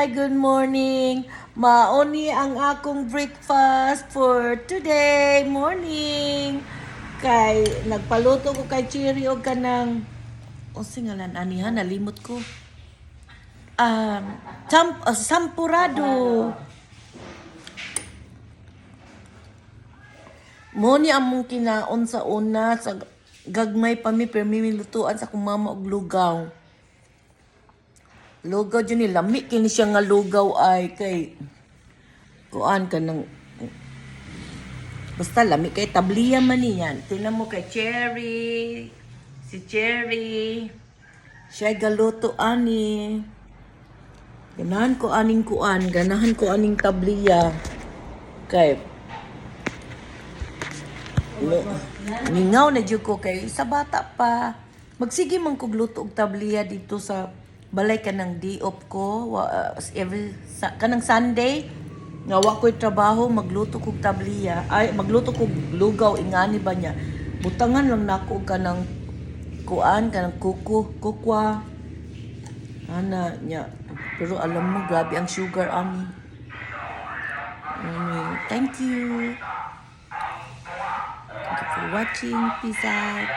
Hi, good morning. Mauni ang akong breakfast for today morning. Kay nagpaluto ko kay Chiri og kanang singalan aniha nalimot ko. Sampurado. Mo ni among kinaon sa una sa gagmay pa mi pero lutuan sa akong mama og lugaw. Lugaw dyan ni lami kini siya nga lugaw ay kay kuan ka ng basta lami kay tabliya man niyan. Tingnan mo kay Cherry. Si Cherry. Siya galuto ani. Ganahan ko aning kuan, ganahan ko aning tabliya. Kay ningaw na jud ko kay sa bata pa. Magsige man kog luto og tabliya dito sa balay ka ng di-op ko kanang Sunday nga wa ko'y trabaho magluto kog tabliya ay magluto kog lugaw ingani ba niya butangan lang nako og kanang kuan kanang kukwa ana nya pero alam mo grabe ang sugar ani. Thank you for watching. Peace out.